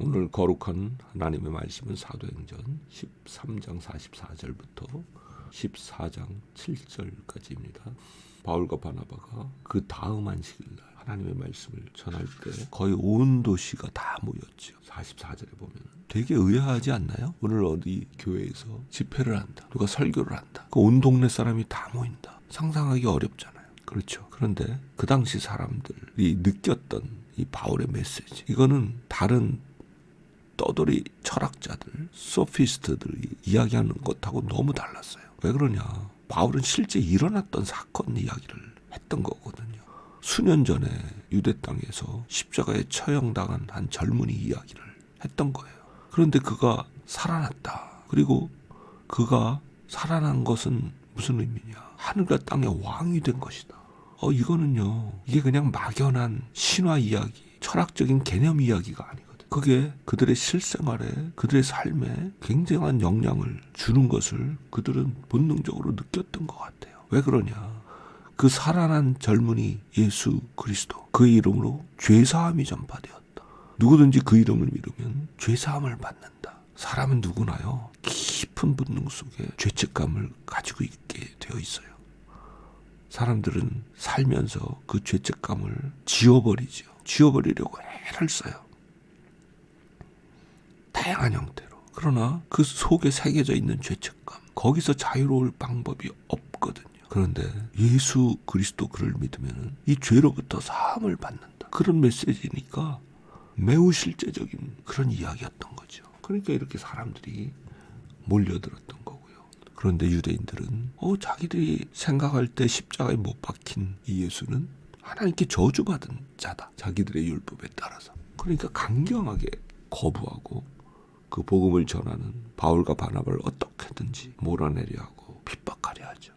오늘 거룩한 하나님의 말씀은 사도행전 13장 44절부터 14장 7절까지입니다. 바울과 바나바가 그 다음 안식일날 하나님의 말씀을 전할 때 거의 온 도시가 다 모였죠. 44절에 보면 되게 의아하지 않나요? 오늘 어디 교회에서 집회를 한다, 누가 설교를 한다, 그 온 동네 사람이 다 모인다. 상상하기 어렵잖아요. 그렇죠. 그런데 그 당시 사람들이 느꼈던 이 바울의 메시지, 이거는 다른 떠돌이 철학자들, 소피스트들이 이야기하는 것하고 너무 달랐어요. 왜 그러냐? 바울은 실제 일어났던 사건 이야기를 했던 거거든요. 수년 전에 유대 땅에서 십자가에 처형당한 한 젊은이 이야기를 했던 거예요. 그런데 그가 살아났다. 그리고 그가 살아난 것은 무슨 의미냐? 하늘과 땅의 왕이 된 것이다. 이거는요, 이게 그냥 막연한 신화 이야기, 철학적인 개념 이야기가 아니거든요. 그게 그들의 실생활에, 그들의 삶에 굉장한 영향을 주는 것을 그들은 본능적으로 느꼈던 것 같아요. 왜 그러냐? 그 살아난 젊은이 예수 그리스도, 그의 이름으로 죄사함이 전파되었다. 누구든지 그 이름을 믿으면 죄사함을 받는다. 사람은 누구나요, 깊은 본능 속에 죄책감을 가지고 있게 되어 있어요. 사람들은 살면서 그 죄책감을 지워버리죠. 지워버리려고 애를 써요. 다양한 형태로. 그러나 그 속에 새겨져 있는 죄책감, 거기서 자유로울 방법이 없거든요. 그런데 예수 그리스도 그를 믿으면 이 죄로부터 사함을 받는다. 그런 메시지니까 매우 실제적인 그런 이야기였던 거죠. 그러니까 이렇게 사람들이 몰려들었던 거고요. 그런데 유대인들은 자기들이 생각할 때 십자가에 못 박힌 이 예수는 하나님께 저주받은 자다. 자기들의 율법에 따라서. 그러니까 강경하게 거부하고 그 복음을 전하는 바울과 바나바를 어떻게든지 몰아내려 하고 핍박하려 하죠.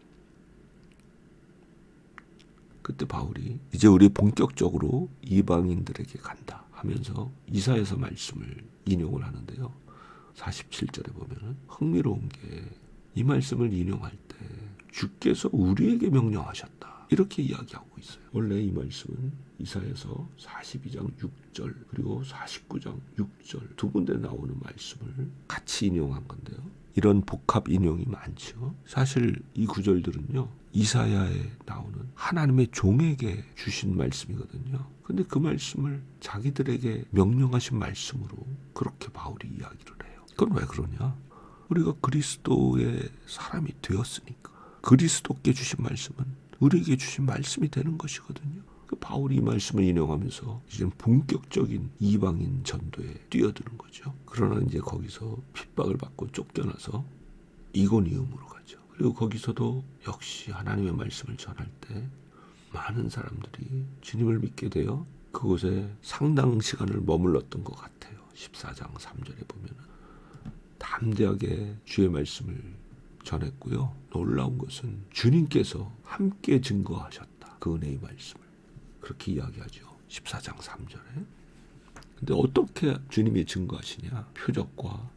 그때 바울이 이제 우리 본격적으로 이방인들에게 간다 하면서 이사야서 말씀을 인용을 하는데요. 47절에 보면 흥미로운 게 이 말씀을 인용할 때 주께서 우리에게 명령하셨다, 이렇게 이야기하고 있어요. 원래 이 말씀은 이사야서 42장 6절 그리고 49장 6절 두 군데 나오는 말씀을 같이 인용한 건데요. 이런 복합 인용이 많죠. 사실 이 구절들은요, 이사야에 나오는 하나님의 종에게 주신 말씀이거든요. 근데 그 말씀을 자기들에게 명령하신 말씀으로 그렇게 바울이 이야기를 해요. 그건 왜 그러냐? 우리가 그리스도의 사람이 되었으니까 그리스도께 주신 말씀은 우리에게 주신 말씀이 되는 것이거든요. 바울이 이 말씀을 인용하면서 이제 본격적인 이방인 전도에 뛰어드는 거죠. 그러나 이제 거기서 핍박을 받고 쫓겨나서 이고니움으로 가죠. 그리고 거기서도 역시 하나님의 말씀을 전할 때 많은 사람들이 주님을 믿게 되어 그곳에 상당 시간을 머물렀던 것 같아요. 14장 3절에 보면 담대하게 주의 말씀을 전했고요. 놀라운 것은 주님께서 함께 증거하셨다. 그 은혜의 말씀을. 그렇게 이야기하죠. 14장 3절에. 근데 어떻게 주님이 증거하시냐? 표적과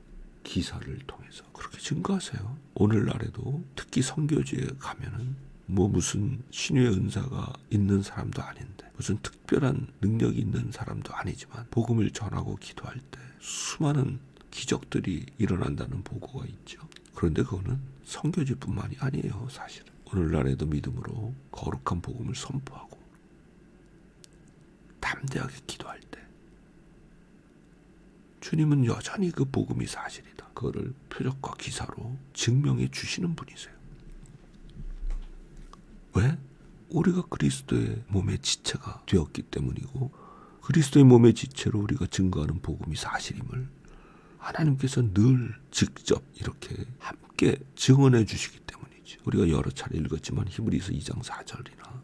기사를 통해서 그렇게 증거하세요. 오늘날에도 특히 선교지에 가면은 무슨 신유의 은사가 있는 사람도 아닌데, 무슨 특별한 능력이 있는 사람도 아니지만 복음을 전하고 기도할 때 수많은 기적들이 일어난다는 보고가 있죠. 그런데 그거는 선교지뿐만이 아니에요. 사실은 오늘날에도 믿음으로 거룩한 복음을 선포하고 담대하게 기도할 때 주님은 여전히 그 복음이 사실이다, 그거를 표적과 기사로 증명해 주시는 분이세요. 왜? 우리가 그리스도의 몸의 지체가 되었기 때문이고, 그리스도의 몸의 지체로 우리가 증거하는 복음이 사실임을 하나님께서 늘 직접 이렇게 함께 증언해 주시기 때문이죠. 우리가 여러 차례 읽었지만 히브리서 2장 4절이나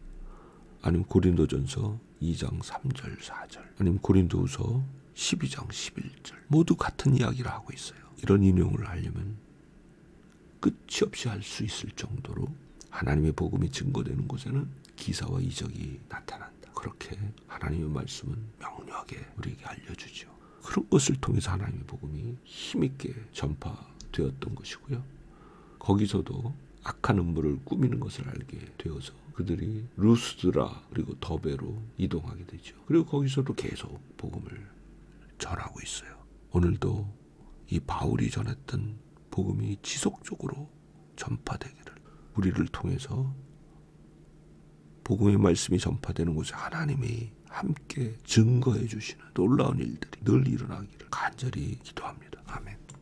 아니면 고린도전서 2장 3절 4절 아니면 고린도후서 12장 11절 모두 같은 이야기를 하고 있어요. 이런 인용을 하려면 끝이 없이 할 수 있을 정도로 하나님의 복음이 증거되는 곳에는 기사와 이적이 나타난다. 그렇게 하나님의 말씀은 명료하게 우리에게 알려주죠. 그런 것을 통해서 하나님의 복음이 힘있게 전파되었던 것이고요. 거기서도 악한 음모를 꾸미는 것을 알게 되어서 그들이 루스드라 그리고 더베로 이동하게 되죠. 그리고 거기서도 계속 복음을 전하고 있어요. 오늘도 이 바울이 전했던 복음이 지속적으로 전파되기를, 우리를 통해서 복음의 말씀이 전파되는 곳에 하나님이 함께 증거해 주시는 놀라운 일들이 늘 일어나기를 간절히 기도합니다. 아멘.